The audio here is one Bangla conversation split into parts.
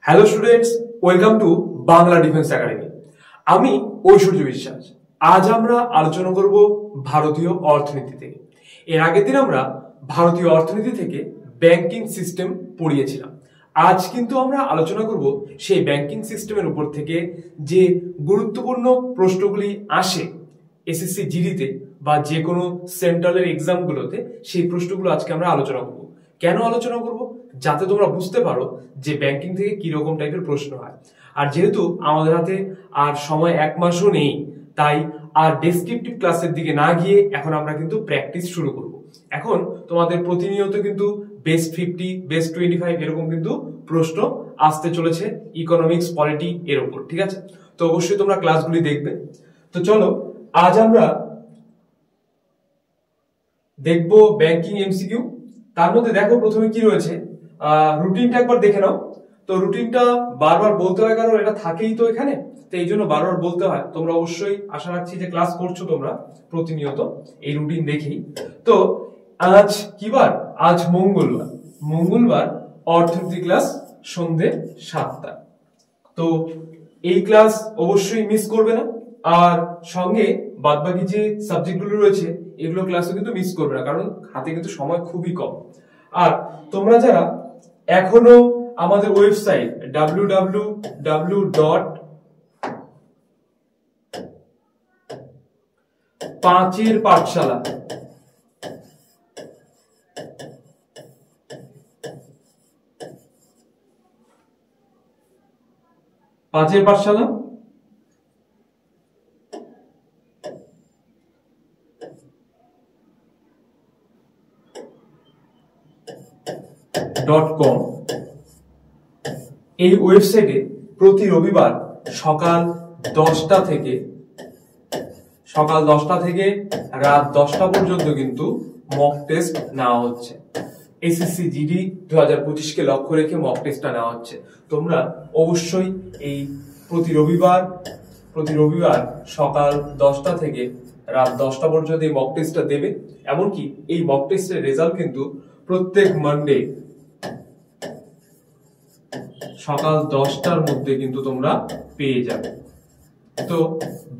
Hello students, welcome to Bangla defence academy. আমি ঐশ্বর্য বিশ্বাস। আজ আমরা আলোচনা করব ভারতীয় অর্থনীতি থেকে। এর আগের দিন আমরা ভারতীয় অর্থনীতি থেকে ব্যাংকিং সিস্টেম পড়িয়েছিলাম। আজ কিন্তু আমরা আলোচনা করব সেই ব্যাংকিং সিস্টেমের উপর থেকে যে গুরুত্বপূর্ণ প্রশ্নগুলি আসে এসএসসি জিডিতে বা যে কোনো সেন্ট্রালের এক্সামগুলোতে, সেই প্রশ্নগুলো আজকে আমরা আলোচনা করব। কেন আলোচনা করব? যাতে তোমরা বুঝতে পারো যে ব্যাংকিং থেকে কি রকম টাইপের প্রশ্ন হয়। আর যেহেতু আমাদের হাতে আর সময় এক মাসও নেই, তাই আর ডেসক্রিপটিভ ক্লাসের দিকে না গিয়ে এখন আমরা কিন্তু প্র্যাকটিস শুরু করব। এখন তোমাদের প্রতিনিয়ত কিন্তু বেস্ট 50, বেস্ট 25 এরকম কিন্তু প্রশ্ন আসতে চলেছে ইকোনমিক্স, পলিটি এর উপর। ঠিক আছে, তো অবশ্যই তোমরা ক্লাসগুলি দেখবে। তো চলো আজ আমরা দেখবো ব্যাংকিং এমসিকিউ। তার মধ্যে দেখো প্রথমে কি রয়েছে, রুটিনটা একবার দেখে নাও। তো রুটিনটা বারবার বলতে হয়, কারণ এটা থাকেই তো এখানে, তো এই জন্য বারবার বলতে হয়। তোমরা অবশ্যই আশা রাখছি যে ক্লাস করছো তোমরা প্রতিনিয়ত এই রুটিন দেখেই। তো আজ কি বার? আজ মঙ্গলবার। মঙ্গলবার অর্থনীতি ক্লাস সন্ধ্যে 7টা। তো এই ক্লাস অবশ্যই মিস করবে না। আর সঙ্গে বাদবাকি যে সাবজেক্টগুলো রয়েছে এগুলো ক্লাসও কিন্তু মিস করবে না, কারণ হাতে কিন্তু সময় খুবই কম। আর তোমরা যারা এখনো আমাদের ওয়েবসাইট www.5 পাঠশালা .com এই ওয়েবসাইটে প্রতি রবিবার সকাল 10টা থেকে রাত 10টা পর্যন্ত কিন্তু মক টেস্ট নেওয়া হচ্ছে। এসএসসি জিডি 2025 কে লক্ষ্য রেখে মক টেস্টটা নেওয়া হচ্ছে। তোমরা অবশ্যই এই প্রতি রবিবার সকাল 10টা থেকে রাত 10টা পর্যন্ত এই মক টেস্টটা দেবে। এমনকি এই মক টেস্টের রেজাল্ট কিন্তু প্রত্যেক মানডে সকাল 10টার মধ্যে কিন্তু তোমরা পেয়ে যাবে। তো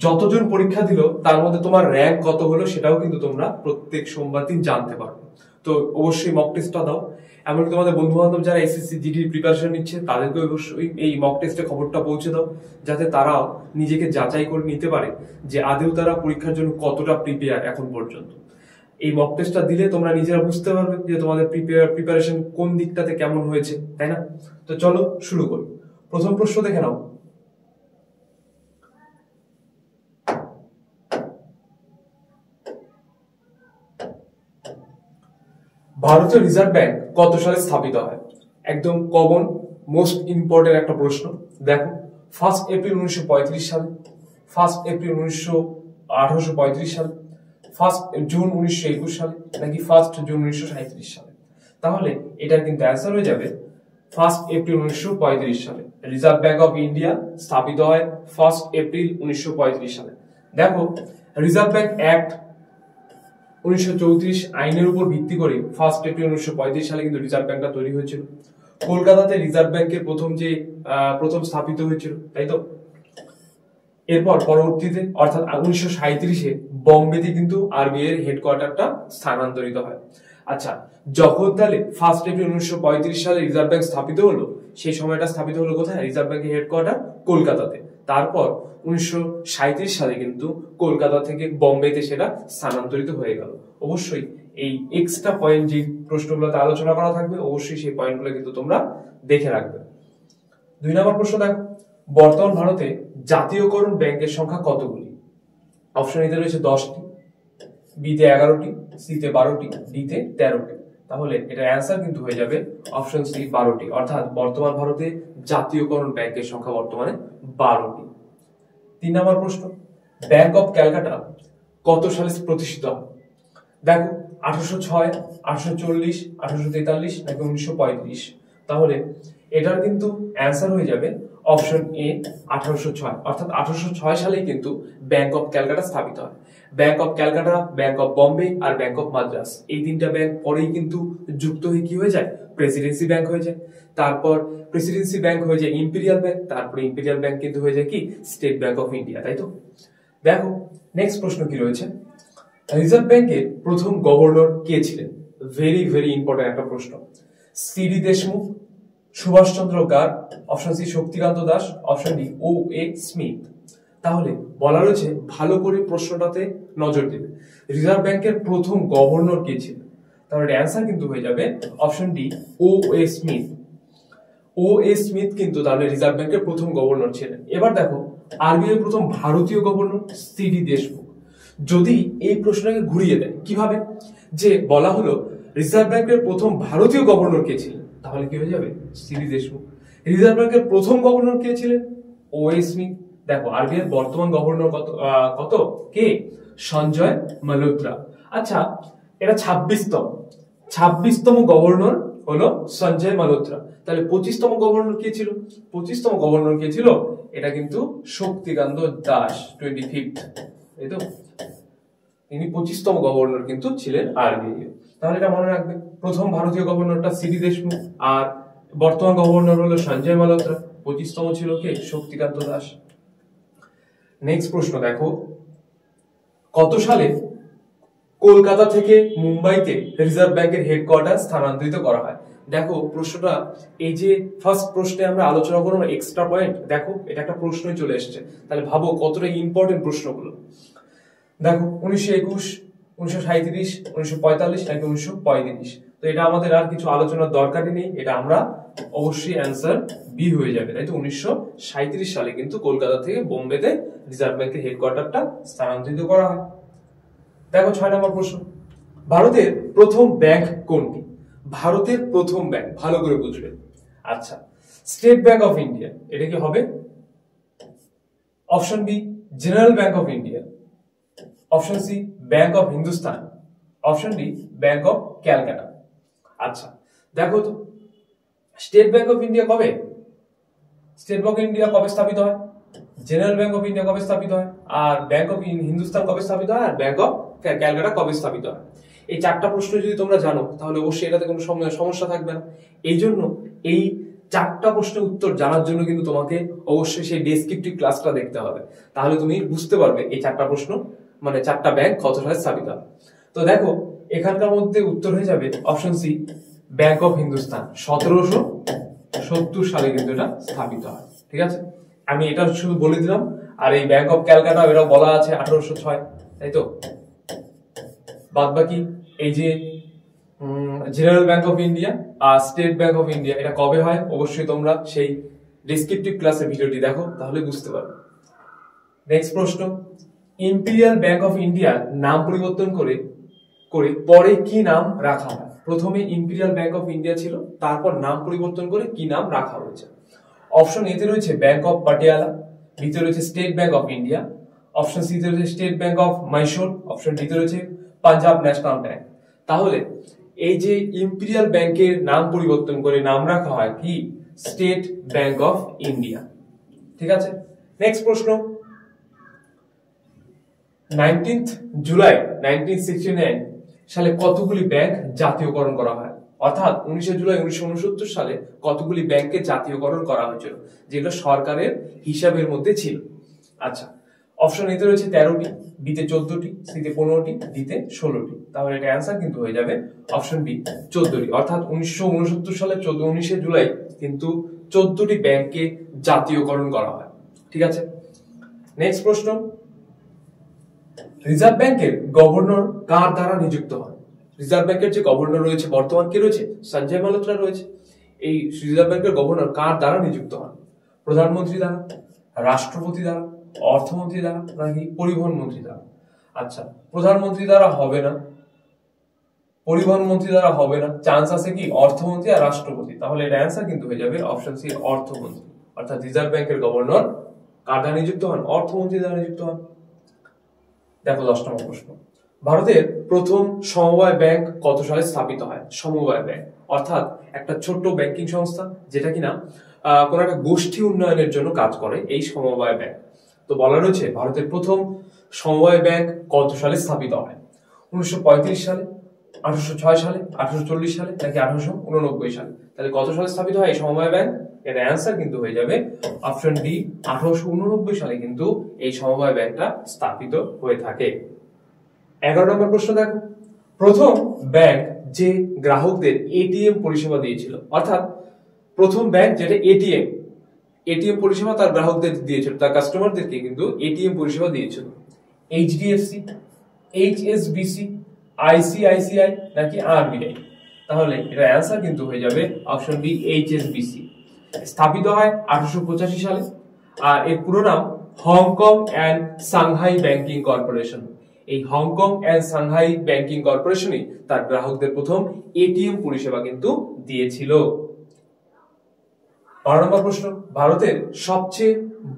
যতজন পরীক্ষা দিল তার মধ্যে তোমার র্যাঙ্ক কত হলো সেটাও কিন্তু তোমরা প্রত্যেক সোমবার দিন জানতে পারবে। তো অবশ্যই মক টেস্টটা দাও। এমনকি তোমাদের বন্ধু বান্ধব যারা এসএসসি জিডি প্রিপারেশন নিচ্ছে তাদেরকে অবশ্যই এই মক টেস্টের খবরটা পৌঁছে দাও, যাতে তারাও নিজেকে যাচাই করে নিতে পারে যে আদৌ তারা পরীক্ষার জন্য কতটা প্রিপেয়ার এখন পর্যন্ত। এই মক টেস্টটা দিলে তোমরা নিজেরা বুঝতে পারবে যে তোমাদের প্রিপারেশন কোন দিকটাতে কেমন হয়েছে, তাই না? তো চলো শুরু করি। প্রথম প্রশ্ন দেখে নাও। ভারতীয় রিজার্ভ ব্যাংক কত সালে স্থাপিত হয়? একদম কমন, মোস্ট ইম্পর্টেন্ট একটা প্রশ্ন। দেখো, 1 এপ্রিল 1935 সালে, 1 এপ্রিল 1835 সালে, 1 জুন 1921 সালে, নাকি 1 জুন 1937 সালে? তাহলে এটার কিন্তু অ্যান্সার হয়ে যাবে 1 এপ্রিল 1935 সালে। রিজার্ভ ব্যাংক অফ ইন্ডিয়া স্থাপিত হয় 1 এপ্রিল 1935 সালে। দেখো, রিজার্ভ ব্যাংক অ্যাক্ট 1934 আইনের উপর ভিত্তি করে 1 এপ্রিল 1935 সালে কিন্তু রিজার্ভ ব্যাংকটা তৈরি হয়েছিল। কলকাতাতে রিজার্ভ ব্যাংকের প্রথম স্থাপিত হয়েছিল, তাই তো? এরপর পরবর্তীতে অর্থাৎ 1937-এ বম্বেতে কিন্তু আরবিআই এর হেডকোয়ার্টারটা স্থানান্তরিত হয়। আচ্ছা, যখন তাহলে 1 এপ্রিল 1935 সালে রিজার্ভ ব্যাংক স্থাপিত হলো, সেই সময়টা স্থাপিত হলো কোথায়? রিজার্ভ ব্যাংকের হেডকোয়ার্টার কলকাতাতে। তারপর 1937 সালে কিন্তু কলকাতা থেকে বম্বেতে সেটা স্থানান্তরিত হয়ে গেল। অবশ্যই এই এক্সট্রা পয়েন্ট যে প্রশ্নগুলোতে আলোচনা করা থাকবে, অবশ্যই সেই পয়েন্টগুলো কিন্তু তোমরা দেখে রাখবে। 2 নম্বর প্রশ্ন দেখো, বর্তমান ভারতে জাতীয়করণ ব্যাংকের সংখ্যা কতগুলি? অপশন এতে রয়েছে 10টি, বিতে 11টি, সিতে 12টি, ডিতে 13টি। তাহলে এটা অ্যান্সার কিন্তু হয়ে যাবে অপশন সি 12টি। অর্থাৎ বর্তমান ভারতে জাতীয়করণ ব্যাংকের সংখ্যা বর্তমানে 12টি। 3 নম্বর প্রশ্ন, ব্যাংক অফ ক্যালকাটা কত সালে প্রতিষ্ঠিত হয়? দেখো, 1806, 1840, 1843 নাকি 1935? তাহলে এটার কিন্তু অ্যান্সার হয়ে যাবে অপশন এ 1806। অর্থাৎ 1806 সালেই কিন্তু ব্যাংক অফ ক্যালকাটা স্থাপিত হয়। Bank of Calcutta, bank of Bombay আর ব্যাংক অফ মাদ্রাস, এই 3টা ব্যাংক পরেই কিন্তু যুক্ত হয়ে কি হয়ে যায়? প্রেসিডেন্সি ব্যাংক হয়ে যায়। তারপর প্রেসিডেন্সি ব্যাংক হয়ে যায় ইম্পেরিয়াল ব্যাংক, তারপরে ইম্পেরিয়াল ব্যাংক কিন্তু হয়ে যায় কি স্টেট ব্যাংক অফ ইন্ডিয়া, তাই তো? দেখো নেক্সট প্রশ্ন কি রয়েছে, রিজার্ভ ব্যাংকের প্রথম গভর্নর কে ছিলেন? ভেরি ভেরি ইম্পর্টেন্ট একটা প্রশ্ন। C D Deshmukh, Subhashchandra Garg, option C Shaktikanta Das, option D O A Smith. তাহলে বলা রয়েছে ভালো করে প্রশ্নটাতে নজর দেবে, রিজার্ভ ব্যাংকের প্রথম গভর্নর কে ছিলেন? তাহলে অ্যান্সার কিন্তু হয়ে যাবে option D O A Smith. O A Smith কিন্তু তাহলে রিজার্ভ ব্যাংকের প্রথম গভর্নর ছিলেন। এবার দেখো আরবিআই প্রথম ভারতীয় গভর্নর সিডি দেশমুখ। যদি এই প্রশ্নটাকে ঘুরিয়ে দেয় কিভাবে, যে বলা হলো রিজার্ভ ব্যাংকের প্রথম ভারতীয় গভর্নর কে ছিলেন, তাহলে কি হয়ে যাবে সিডি দেশমুখ। রিজার্ভ ব্যাংকের প্রথম গভর্নর কে ছিলেন? ও এ স্মিথ। দেখো আরবিআই বর্তমান গভর্নর কত কে? সঞ্জয় মালহোত্রা। আচ্ছা এটা 26তম গভর্নর হলো সঞ্জয় মালহোত্রা। তাহলে 25তম গভর্নর কে ছিল? 25তম গভর্নর কে ছিল? এটা কিন্তু শক্তিকান্ত দাস, 25th, এই তো তিনি 25তম গভর্নর কিন্তু ছিলেন আরবিআই। তাহলে এটা মনে রাখবে, প্রথম ভারতীয় গভর্নরটা সিডি দেশমুখ আর বর্তমান গভর্নর হলো সঞ্জয় মালহোত্রা, 25তম ছিল কে? শক্তিকান্ত দাস। নেক্সট প্রশ্ন দেখো, কত সালে কলকাতা থেকে মুম্বাইতে রিজার্ভ ব্যাংকের হেডকোয়ার্টার স্থানান্তরিত করা হয়? দেখো প্রশ্নটা, এই যে ফার্স্ট প্রশ্নে আমরা আলোচনা করবো এক্সট্রা পয়েন্ট, দেখো এটা একটা প্রশ্নই চলে এসেছে, তাহলে ভাবো কতটা ইম্পর্টেন্ট প্রশ্নগুলো। দেখো 1921, 1937, 1945 নাকি 1935? তো এটা আমাদের আর কিছু আলোচনার দরকারই নেই, এটা আমরা অবশ্যই অ্যান্সার বি হয়ে যাবে, তাই তো 1937 সালে কিন্তু কলকাতা থেকে বোম্বেতে রিজার্ভ ব্যাংকের হেডকোয়ার্টারটা স্থানান্তরিত করা হয়। দেখো 6 নম্বর প্রশ্ন, ভারতের প্রথম ব্যাংক কোনটি? ভারতের প্রথম ব্যাংক ভালো করে বুঝবে। আচ্ছা স্টেট ব্যাংক অফ ইন্ডিয়া, এটা কি হবে? Option B general bank of India, option C bank of Hindustan, option D bank of Calcutta. আচ্ছা দেখো তো স্টেট ব্যাংক অফ ইন্ডিয়া কবে, স্টেট ব্যাংক অফ ইন্ডিয়া কবে স্থাপিত হয়, জেনারেল ব্যাংক অফ ইন্ডিয়া কবে স্থাপিত হয়, আর ব্যাংক অফ হিন্দুস্তান কবে স্থাপিত হয়, আর ব্যাংক অফ ক্যালকাটা কবে স্থাপিত হয়? এই 4টা প্রশ্ন যদি তোমরা জানো তাহলে অবশ্যই এটাতে কোনো সমস্যা থাকবে না। এই জন্য এই 4টা প্রশ্নের উত্তর জানার জন্য কিন্তু তোমাকে অবশ্যই সেই ডেসক্রিপটিভ ক্লাসটা দেখতে হবে, তাহলে তুমি বুঝতে পারবে এই 4টা প্রশ্ন মানে 4টা ব্যাংক কত সালে স্থাপিত হয়। তো দেখো এখানকার মধ্যে উত্তর হয়ে যাবে option C bank of Hindustan, 1770 সালে কিন্তু এটা স্থাপিত হয়। ঠিক আছে, আমি এটা শুধু বলে দিলাম। আর এই ব্যাংক অফ ক্যালকাটা এটা বলা আছে 1806, তাই তো? বাদ বাকি এই যে জেনারেল ব্যাংক অফ ইন্ডিয়া আর স্টেট ব্যাংক অফ ইন্ডিয়া এটা কবে হয় অবশ্যই তোমরা সেই ডেসক্রিপটিভ ক্লাসের ভিডিওটি দেখো, তাহলে বুঝতে পারবে। নেক্সট প্রশ্ন, ইম্পেরিয়াল ব্যাংক অফ ইন্ডিয়ার নাম পরিবর্তন করে পরে কি নাম রাখা হয়? প্রথমে ইম্পেরিয়াল ব্যাংক অফ ইন্ডিয়া ছিল, তারপর নাম পরিবর্তন করে কি নাম রাখা হয়েছে? অপশন এতে রয়েছে ব্যাংক অফ পাটিয়ালা, বিতে রয়েছে state bank of India, option C তে রয়েছে state bank of Mysore, option D তে রয়েছে পাঞ্জাব ন্যাশনাল ব্যাংক। তাহলে এই যে ইম্পেরিয়াল ব্যাংকের নাম পরিবর্তন করে নাম রাখা হয় কি? State bank of India. ঠিক আছে, নেক্সট প্রশ্ন, 19th জুলাই 1969 সালে কতগুলি ব্যাংক জাতীয়করণ করা হয়? অর্থাৎ 19 জুলাই 1969 সালে কতগুলি ব্যাংকে জাতীয়করণ করা হয়েছিল যেগুলো সরকারের হিসাবের মধ্যে ছিল? আচ্ছা অপশন এতে রয়েছে 13টি, বিতে 14টি, সিতে 15টি, ডিতে 16টি। তাহলে এটা অ্যান্সার কিন্তু হয়ে যাবে অপশন বি 14টি। অর্থাৎ 1969 সালে 19 জুলাই কিন্তু 14টি ব্যাংককে জাতীয়করণ করা হয়। ঠিক আছে, নেক্সট প্রশ্ন, রিজার্ভ ব্যাংকের গভর্নর কার দ্বারা নিযুক্ত হন? রিজার্ভ ব্যাংকের যে গভর্নর রয়েছে বর্তমান কে রয়েছে? সঞ্জয় মালহোত্রা রয়েছে। এই রিজার্ভ ব্যাংকের গভর্নর কার দ্বারা নিযুক্ত হন? প্রধানমন্ত্রী দ্বারা, রাষ্ট্রপতি দ্বারা, অর্থমন্ত্রী দ্বারা নাকি পরিবহন মন্ত্রী দ্বারা? আচ্ছা প্রধানমন্ত্রী দ্বারা হবে না, পরিবহন মন্ত্রী দ্বারা হবে না, চান্স আছে কি অর্থমন্ত্রী আর রাষ্ট্রপতি। তাহলে এটা অ্যান্সার কিন্তু হয়ে যাবে অপশন সি অর্থমন্ত্রী। অর্থাৎ রিজার্ভ ব্যাংকের গভর্নর কার দ্বারা নিযুক্ত হন? অর্থমন্ত্রী দ্বারা নিযুক্ত হন। দেখো 10 নম্বর প্রশ্ন, ভারতের প্রথম সমবায় ব্যাংক কত সালে স্থাপিত হয়? সমবায় ব্যাংক অর্থাৎ একটা ছোট্ট ব্যাংকিং সংস্থা যেটা কিনা কোন একটা গোষ্ঠী উন্নয়নের জন্য কাজ করে, এই সমবায় ব্যাংক। তো বলা রয়েছে ভারতের প্রথম সমবায় ব্যাংক কত সালে স্থাপিত হয়? 1935 সালে, 1806 সালে, 1840 সালে নাকি 1889 সালে? তাহলে কত সালে স্থাপিত হয় এই সমবায় ব্যাংক? এর অ্যান্সার কিন্তু হয়ে যাবে অপশন ডি, 1889 সালে কিন্তু এই সমবায় ব্যাংকটা স্থাপিত হয়ে থাকে। 11 নম্বর প্রশ্ন দেখো, প্রথম ব্যাংক যে গ্রাহকদের এটিএম পরিষেবা দিয়েছিল, অর্থাৎ প্রথম ব্যাংক যেটা এটিএম পরিষেবা তার গ্রাহকদের দিয়েছিল, তার কাস্টমারদেরকে কিন্তু এটিএম পরিষেবা দিয়েছিল, এইচডিএফসি, এইচএসবিসি, আইসিআইসিআই নাকি আরবিআই? তাহলে এটা অ্যান্সার কিন্তু হয়ে যাবে অপশন বি, এইচএসবিসি। স্থাপিত হয় 1885 সালে, আর এর পুরো নাম Hong Kong and Shanghai banking corporation. এই হংকং অ্যান্ড সাংহাই ব্যাংকিং কর্পোরেশনই তার গ্রাহকদের প্রথম এটিএম পরিষেবা কিন্তু দিয়েছিল। 12 নম্বর প্রশ্ন, ভারতের সবচেয়ে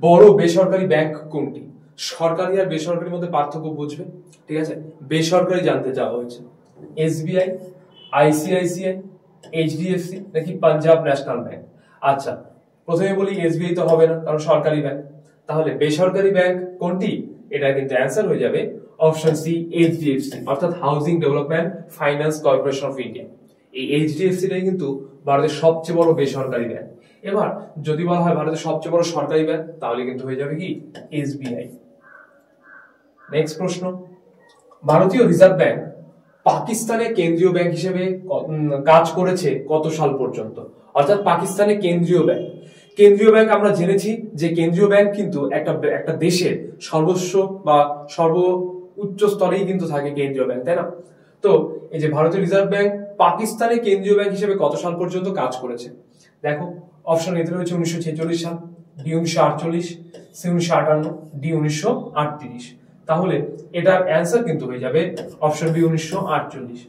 বড় বেসরকারি ব্যাংক কোনটি? সরকারি আর বেসরকারির মধ্যে পার্থক্য বুঝবে, ঠিক আছে? বেসরকারি জানতে চাওয়া হয়েছে, এসবিআই, আইসিআইসিআই, এইচডিএফসি নাকি পাঞ্জাব ন্যাশনাল ব্যাংক? আচ্ছা, প্রথমে বলি এসবিআই তো হবে না, কারণ সরকারি ব্যাংক। তাহলে বেসরকারি ব্যাংক কোনটি? এটা কিন্তু অ্যান্সার হয়ে যাবে অপশন সি, এইচডিএফসি, অর্থাৎ housing development finance corporation of India. এই এইচডিএফসি টাই কিন্তু ভারতের সবচেয়ে বড় বেসরকারি ব্যাংক। এবার যদি বলা হয় ভারতের সবচেয়ে বড় সরকারি ব্যাংক, তাহলে কিন্তু হয়ে যাবে কি? এসবিআই। নেক্সট প্রশ্ন, ভারতীয় রিজার্ভ ব্যাংক পাকিস্তানের কেন্দ্রীয় ব্যাংক হিসেবে কাজ করেছে কত সাল পর্যন্ত? অর্থাৎ পাকিস্তানের কেন্দ্রীয় ব্যাংক আমরা জেনেছি যে কেন্দ্রীয় ব্যাংক কিন্তু একটা দেশের সর্বস্ব বা সর্ব উচ্চ স্তরেই কিন্তু থাকে কেন্দ্রীয় ব্যাংক, তাই না? তো এই যে ভারতীয় রিজার্ভ ব্যাংক পাকিস্তানের কেন্দ্রীয় ব্যাংক হিসেবে কত সাল পর্যন্ত কাজ করেছে? দেখো, অপশন এতে রয়েছে 1946 সাল, ডি 1948, সি 1958, ডি 1938। তাহলে এটার অ্যান্সার কিন্তু হয়ে যাবে অপশন বি, 1948।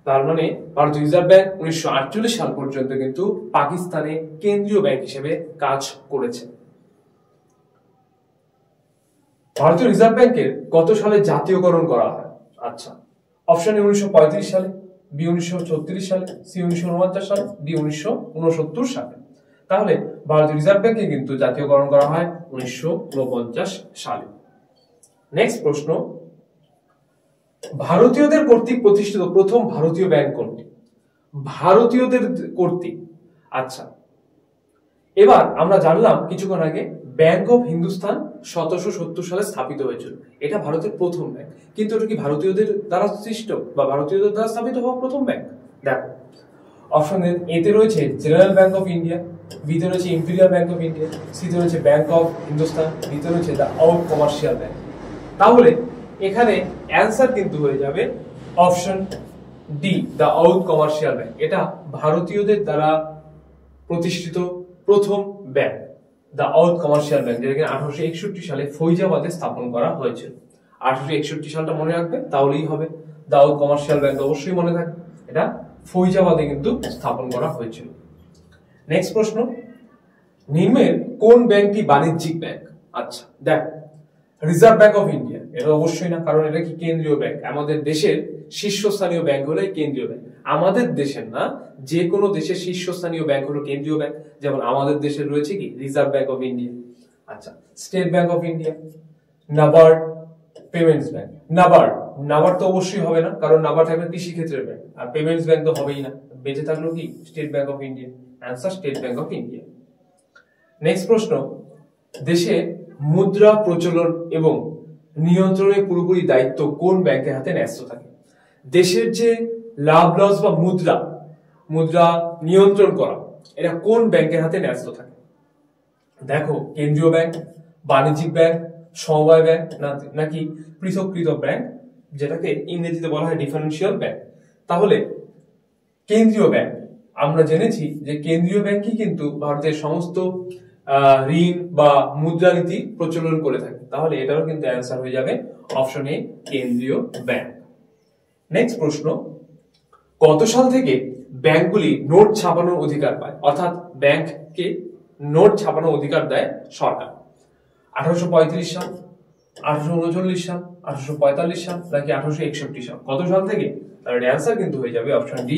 তার মানে ভারতীয় রিজার্ভ ব্যাংক 1948 সাল পর্যন্ত কিন্তু পাকিস্তানে কেন্দ্রীয় ব্যাংক হিসেবে কাজ করেছে। ভারতীয় রিজার্ভ ব্যাংকের কত সালে জাতীয়করণ করা হয়? আচ্ছা, অপশন এ 1935 সালে, বি 1936 সালে, সি 1949 সালে, ডি 1969 সালে। তাহলে ভারতীয় রিজার্ভ ব্যাংকে কিন্তু জাতীয়করণ করা হয় 1949 সালে। নেক্সট প্রশ্ন, ভারতীয়দের কর্তৃক প্রতিষ্ঠিত প্রথম ভারতীয় ব্যাংক কোনটি? ভারতীয়দের কর্তৃক। আচ্ছা, এবার আমরা জানলাম কিছুক্ষণ আগে ব্যাংক অফ হিন্দুস্তান 1770 সালে স্থাপিত হয়েছিল। এটা ভারতের প্রথম ব্যাংক, কিন্তু এটা কি ভারতীয়দের দ্বারা সৃষ্ট বা ভারতীয়দের দ্বারা স্থাপিত হওয়া প্রথম ব্যাংক? দেখো, অপশন এতে রয়েছে জেনারেল ব্যাংক অফ ইন্ডিয়া, বিতে রয়েছে ইম্পিরিয়াল ব্যাংক অফ ইন্ডিয়া, সিতে রয়েছে ব্যাংক অফ হিন্দুস্তান, ডিতে রয়েছে দ্য আউট কমার্শিয়াল ব্যাংক। তাহলে এখানে অ্যান্সার কিন্তু হয়ে যাবে option D, the out commercial bank. এটা ভারতীয়দের দ্বারা প্রতিষ্ঠিত প্রথম bank, the out commercial bank, যেটাকে 1861 সালে ফৈজাবাদে স্থাপন করা হয়েছিল। 1861 সালটা মনে রাখবে, তাহলেই হবে। দ্য আউট কমার্শিয়াল ব্যাংক অবশ্যই মনে থাকবে, এটা ফৈজাবাদে কিন্তু স্থাপন করা হয়েছিল। নেক্সট প্রশ্ন, নিম্নের কোন ব্যাংকটি বাণিজ্যিক ব্যাংক? আচ্ছা, দেখ, রিজার্ভ ব্যাংক অফ ইন্ডিয়া এটা অবশ্যই না, কারণ এটা কি কেন্দ্রীয় ব্যাংক। আমাদের দেশের শীর্ষস্থানীয় ব্যাংক হলো কেন্দ্রীয় ব্যাংক। আমাদের দেশের না, যে কোনো দেশের শীর্ষস্থানীয় ব্যাংক হলো কেন্দ্রীয় ব্যাংক। যেমন আমাদের দেশের রয়েছে কি? Reserve bank of India. আচ্ছা, state bank of India, NABARD, payments bank. NABARD তো অবশ্যই হবে না, কারণ নাবার্ড থাকবে কৃষি ক্ষেত্রের ব্যাংক, আর পেমেন্টস ব্যাংক তো হবেই না। বেঁচে থাকলো কি? State bank of India. Answer state bank of India. Next প্রশ্ন, দেশে মুদ্রা প্রচলন এবং নিয়ন্ত্রণের পুরোপুরি দায়িত্ব কোন ব্যাংকের হাতে ন্যস্ত থাকে? দেশের যে লাভ লস বা মুদ্রা নিয়ন্ত্রণ করা, এটা কোন ব্যাংকের হাতে ন্যস্ত থাকে? দেখো, কেন্দ্রীয় ব্যাংক, বাণিজ্যিক ব্যাংক, সমবায় ব্যাংক নাকি পৃথককৃত ব্যাংক, যেটাকে ইংরেজিতে বলা হয় ডিফারেন্সিয়াল ব্যাংক। তাহলে কেন্দ্রীয় ব্যাংক, আমরা জেনেছি যে কেন্দ্রীয় ব্যাংকই কিন্তু ভারতের সমস্ত ঋণ বা মুদ্রানীতি প্রচলন করে থাকে। তাহলে এটারও কিন্তু অ্যান্সার হয়ে যাবে অপশন এ, কেন্দ্রীয় ব্যাংক। নেক্সট প্রশ্ন, কত সাল থেকে ব্যাংকগুলি নোট ছাপানোর অধিকার পায়? অর্থাৎ ব্যাংককে নোট ছাপানোর অধিকার দেয় সরকার। 1835 সাল, 1839 সাল, 1845 সাল নাকি 1861 সাল? কত সাল থেকে? তার অ্যান্সার কিন্তু হয়ে যাবে অপশন ডি,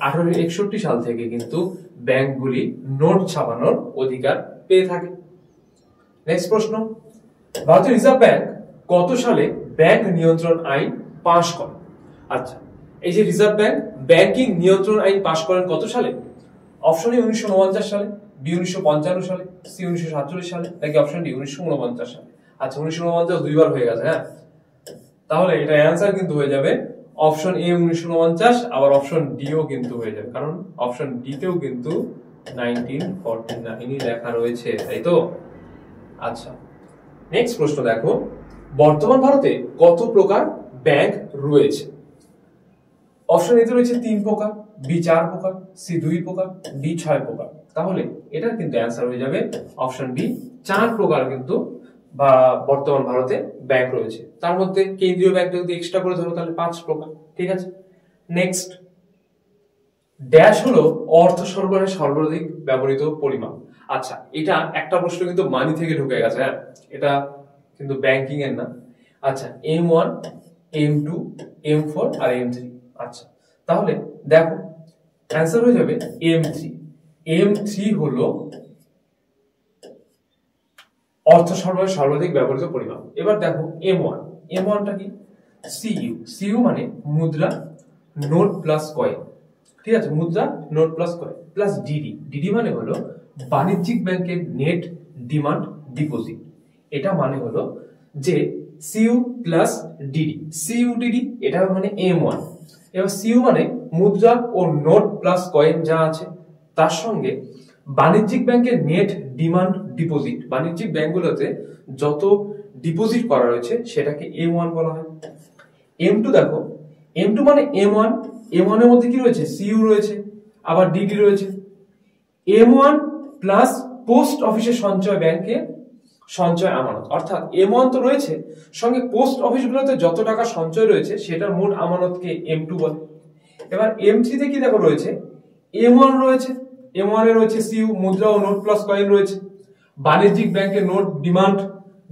1861 সাল থেকে কিন্তু ব্যাংকগুলি নোট ছাপানোর অধিকার পেয়ে থাকে। নেক্সট প্রশ্ন, ভারতীয় রিজার্ভ ব্যাংক কত সালে ব্যাংক নিয়ন্ত্রণ আইন পাশ করে? আচ্ছা, এই যে রিজার্ভ ব্যাংক ব্যাংকিং নিয়ন্ত্রণ আইন পাশ করেন কত সালে? অপশন এ 1949 সালে, বি 1955 সালে, সি 1947 সালে, নাকি অপশন ডি 1949 সালে। আচ্ছা 1949 দুইবার হয়ে গেছে, হ্যাঁ, তাহলে এটা অ্যান্সার কিন্তু হয়ে যাবে অপশন এ 1949, আবার অপশন ডি ও কিন্তু হয়ে যাবে, কারণ অপশন ডি তেও কিন্তু 1949ই লেখা রয়েছে, তাই তো। আচ্ছা নেক্সট প্রশ্ন দেখো, বর্তমান ভারতে কত প্রকার ব্যাংক রয়েছে? অপশন এতে রয়েছে 3 প্রকার, বি 4 প্রকার, সি 2 প্রকার, ডি 6 প্রকার। তাহলে এটার কিন্তু অ্যান্সার হয়ে যাবে অপশন বি 4 প্রকার কিন্তু বা বর্তমান ভারতে ব্যাংক রয়েছে। তার মধ্যে কেন্দ্রীয় ব্যাংকটা যদি এক্সট্রা করে ধরো তাহলে 5 প্রকার, ঠিক আছে। নেক্সট, ড্যাশ হলো অর্থ সরবরাহের সর্বাধিক ব্যবহৃত পরিমাণ। আচ্ছা এটা একটা প্রশ্ন কিন্তু মানি থেকে ঢুকে গেছে, হ্যাঁ, এটা কিন্তু ব্যাংকিং এর না। আচ্ছা M1, M2, M4 আর M3। আচ্ছা তাহলে দেখো অ্যান্সার হয়ে যাবে M3। M3 হলো অর্থ সরবরাহের সর্বাধিক ব্যবহৃত পরিমাণ। এবার দেখো M1, M1টা কি? CU, CU মানে মুদ্রা, নোট প্লাস কয়েন, ঠিক আছে, মুদ্রা, note plus coin, plus DD, DD মানে হলো বাণিজ্যিক ব্যাংকের নেট ডিমান্ড ডিপোজিট। এটা মানে হলো যে CU plus DD, CU DD, এটা মানে M1। এবার সিইউ মানে মুদ্রা ও নোট প্লাস কয়েন যা আছে, তার সঙ্গে বাণিজ্যিক ব্যাংকের নেট ডিমান্ড ডিপোজিট, বাণিজ্যিক ব্যাংকগুলোতে যত ডিপোজিট করা রয়েছে সেটাকে M1 বলা হয়। M2 দেখো, M2 মানে M1, M1 এর মধ্যে কি রয়েছে? সিইউ রয়েছে, আবার ডিডি রয়েছে। M1 প্লাস পোস্ট অফিসের সঞ্চয় ব্যাংকে সঞ্চয় আমানত, অর্থাৎ M1 তো রয়েছে, সঙ্গে পোস্ট অফিসগুলোতে যত টাকা সঞ্চয় রয়েছে সেটার মোট আমানতকে M2 বলে। এবার M3 তে কি দেখো রয়েছে? M1 রয়েছে, M1 এ রয়েছে সিইউ, মুদ্রা ও নোট প্লাস কয়েন রয়েছে, বাণিজ্যিক ব্যাংকের নোট ডিমান্ড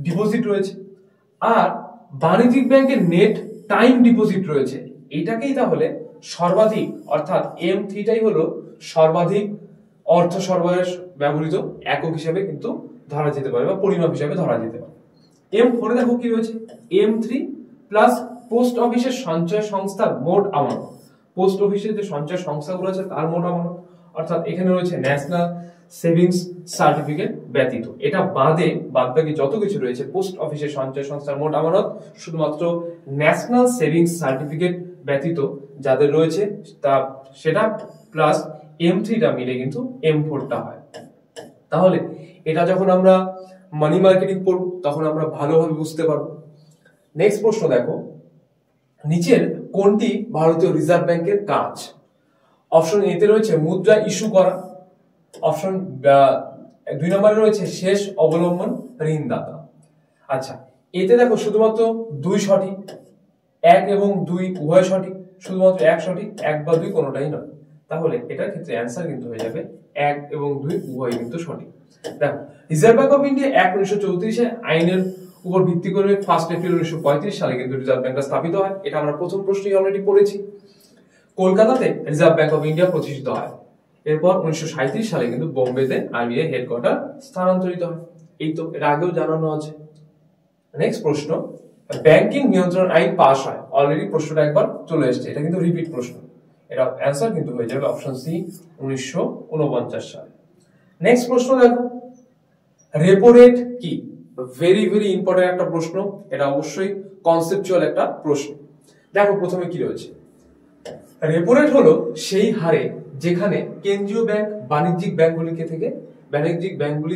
ডিপোজিট রয়েছে, আর বাণিজ্যিক ব্যাংকের নেট টাইম ডিপোজিট রয়েছে। এটাকেই তাহলে সর্বাধিক, অর্থাৎ M3টাই হলো সর্বাধিক অর্থ সরবরাহের ব্যবহৃত একক হিসেবে কিন্তু ধরা যেতে পারে বা পরিমাপ হিসেবে ধরা যেতে পারে। M4 দেখো কি রয়েছে? M3 প্লাস পোস্ট অফিসের সঞ্চয় সংস্থার মোট আমানত, পোস্ট অফিসের যে সঞ্চয় সংস্থাগুলো আছে তার মোট আমানত, অর্থাৎ এখানে রয়েছে ন্যাশনাল সেভিংস সার্টিফিকেট ব্যতীত, এটা বাদে বাদবাকি যত কিছু রয়েছে পোস্ট অফিসের সঞ্চয় সংস্থার মোট আমানত, শুধুমাত্র ন্যাশনাল সেভিংস সার্টিফিকেট ব্যতীত যাদের রয়েছে তা সেটা প্লাস M3টা মিলে কিন্তু M4টা হয়। তাহলে এটা যখন আমরা মানি মার্কেটিং পড়ব তখন আমরা ভালোভাবে বুঝতে পারবো। নেক্সট প্রশ্ন দেখো, নিচের কোনটি ভারতীয় রিজার্ভ ব্যাংকের কাজ? অপশন এ তে রয়েছে মুদ্রা ইস্যু করা, অপশন 2 নম্বরে রয়েছে শেষ অবলম্বন ঋণদাতা। আচ্ছা এতে দেখো শুধুমাত্র 2 সঠিক, 1 এবং 2 উভয় সঠিক, শুধুমাত্র 1 সঠিক, 1 বা 2 কোনোটাই নয়। তাহলে এটার ক্ষেত্রে অ্যান্সার কিন্তু হয়ে যাবে 1 এবং 2 উভয় কিন্তু সঠিক। দেখো রিজার্ভ ব্যাংক অফ ইন্ডিয়া 1934 আইনের উপর ভিত্তি করে 1 এপ্রিল 1935 সালে কিন্তু রিজার্ভ ব্যাংকটা স্থাপিত হয়। এটা আমরা প্রথম প্রশ্নেই অলরেডি পড়েছি। কলকাতাতে রিজার্ভ ব্যাংক অফ ইন্ডিয়া প্রতিষ্ঠিত হয়। এরপর 1937 সালে কিন্তু বোম্বেতে আরবিআই হেডকোয়ার্টার স্থানান্তরিত হয়। এই তো এর আগেও জানানো আছে। নেক্সট প্রশ্ন, ব্যাংকিং নিয়ন্ত্রণ আইন পাস হয়, অলরেডি প্রশ্নটা একবার চলে এসেছে, এটা কিন্তু রিপিট প্রশ্ন। এটা অ্যান্সার কিন্তু হয়ে যাবে অপশন সি 1949 সালে। নেক্সট প্রশ্ন দেখো, রেপো রেট কি? ভেরি ভেরি ইম্পর্টেন্ট একটা প্রশ্ন, এটা অবশ্যই কনসেপচুয়াল একটা প্রশ্ন। দেখো প্রথমে কি রয়েছে, রেপো রেট হলো সেই হারে যেখানে কেন্দ্রীয় ব্যাংক বাণিজ্যিক ব্যাংকগুলি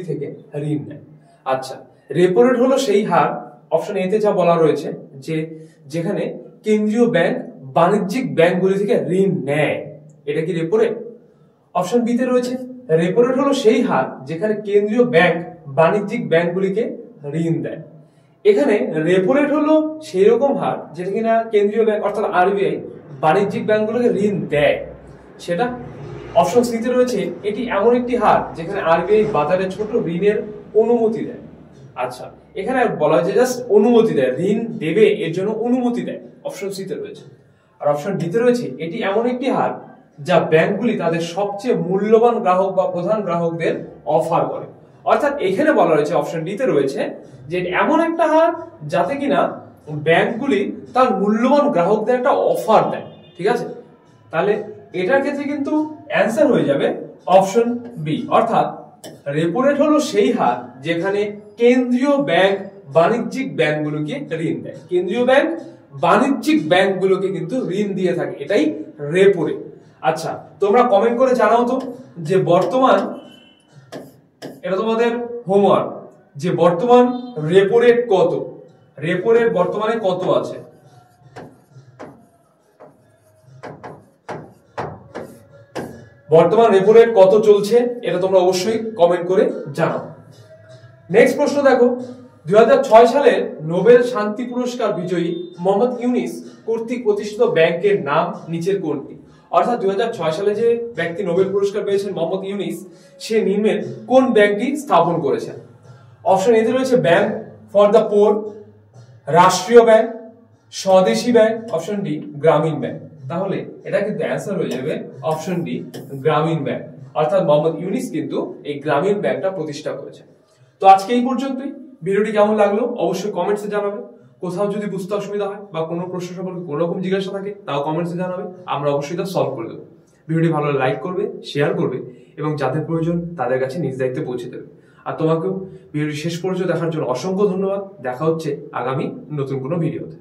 থেকে ঋণ নেয়। আচ্ছা রেপো রেট হলো সেই হার, অপশন এ তে যা বলা রয়েছে যে যেখানে কেন্দ্রীয় ব্যাংক বাণিজ্যিক ব্যাংকগুলি থেকে ঋণ নেয়, এটা কি রেপো রেট? অপশন বি তে রয়েছে রেপো রেট হলো সেই হার যেখানে কেন্দ্রীয় ব্যাংক বাণিজ্যিক ব্যাংকগুলিকে ঋণ দেয়। এখানে রেপো রেট হলো সেই রকম হার যেটা কিনা কেন্দ্রীয় ব্যাংক অর্থাৎ আরবিআই বাণিজ্যিক ব্যাংকগুলোকে ঋণ দেয়, সেটা অপশন সি তে রয়েছে এটি এমন একটি হার যেখানে আরবিআই বাজারে ছোট ঋণের অনুমতি দেয়। আচ্ছা এখানে বলা হয় যে জাস্ট অনুমতি দেয়, ঋণ দেবে এর জন্য অনুমতি দেয়, অপশন সি তে রয়েছে। আর অপশন ডি তে রয়েছে এটি এমন একটি হার যা ব্যাংকগুলি তাদের সবচেয়ে মূল্যবান গ্রাহক বা প্রধান গ্রাহকদের অফার করে। অর্থাৎ এখানে বলা রয়েছে অপশন ডি তে রয়েছে যে এমন একটা হার যাতে কিনা ব্যাংকগুলি তার মূল্যবান গ্রাহকদের একটা অফার দেয়, ঠিক আছে। তাহলে এটার ক্ষেত্রে কিন্তু অ্যান্সার হয়ে যাবে অপশন বি, অর্থাৎ রেপো রেট হলো সেই হার যেখানে কেন্দ্রীয় ব্যাংক বাণিজ্যিক ব্যাংকগুলোকে ঋণ দেয়। কেন্দ্রীয় ব্যাংক বাণিজ্যিক ব্যাংকগুলোকে কিন্তু ঋণ দিয়ে থাকে, এটাই রেপো রেট। আচ্ছা, তোমরা কমেন্ট করে জানাও তো যে বর্তমান, এটা তোমাদের হোমওয়ার্ক, যে বর্তমান রেপো রেট কত, রেপো রেট বর্তমানে কত আছে। বর্তমান রেপো রেট কত চলছে এটা তোমরা অবশ্যই কমেন্ট করে জানাও। নেক্সট প্রশ্ন দেখো, 2006 সালে নোবেল শান্তি পুরস্কার বিজয়ী মোহাম্মদ ইউনিস কর্তৃক প্রতিষ্ঠিত ব্যাংকের নাম নিচের কোনটি? অর্থাৎ 2006 সালে যে ব্যক্তি নোবেল পুরস্কার পেয়েছেন মোহাম্মদ ইউনিস, সে নিম্নের কোন ব্যাংকটি স্থাপন করেছেন? অপশন এতে রয়েছে ব্যাংক ফর দ্য পোর, রাষ্ট্রীয় ব্যাংক, স্বদেশী ব্যাংক, অপশন ডি গ্রামীণ ব্যাংক। তাহলে এটা কিন্তু অ্যান্সার হয়ে যাবে অপশন ডি গ্রামীণ ব্যাংক। অর্থাৎ মোহাম্মদ ইউনিস কিন্তু এই গ্রামীণ ব্যাংকটা প্রতিষ্ঠা করেছেন। তো আজকে এই পর্যন্তই। ভিডিওটি কেমন লাগলো অবশ্যই কমেন্টসে জানাবে। কোথাও যদি বুঝতে অসুবিধা হয় বা কোনো প্রশ্ন সম্পর্কে কোনো রকম জিজ্ঞাসা থাকে তাও কমেন্টসে জানাবে, আমরা অবশ্যই তা সলভ করে দেবো। ভিডিওটি ভালো লাগলে লাইক করবে, শেয়ার করবে এবং যাদের প্রয়োজন তাদের কাছে নিজ দায়িত্বে পৌঁছে দেবে। আর তোমাকেও ভিডিওটি শেষ পর্যন্ত দেখার জন্য অসংখ্য ধন্যবাদ। দেখা হচ্ছে আগামী নতুন কোনো ভিডিওতে।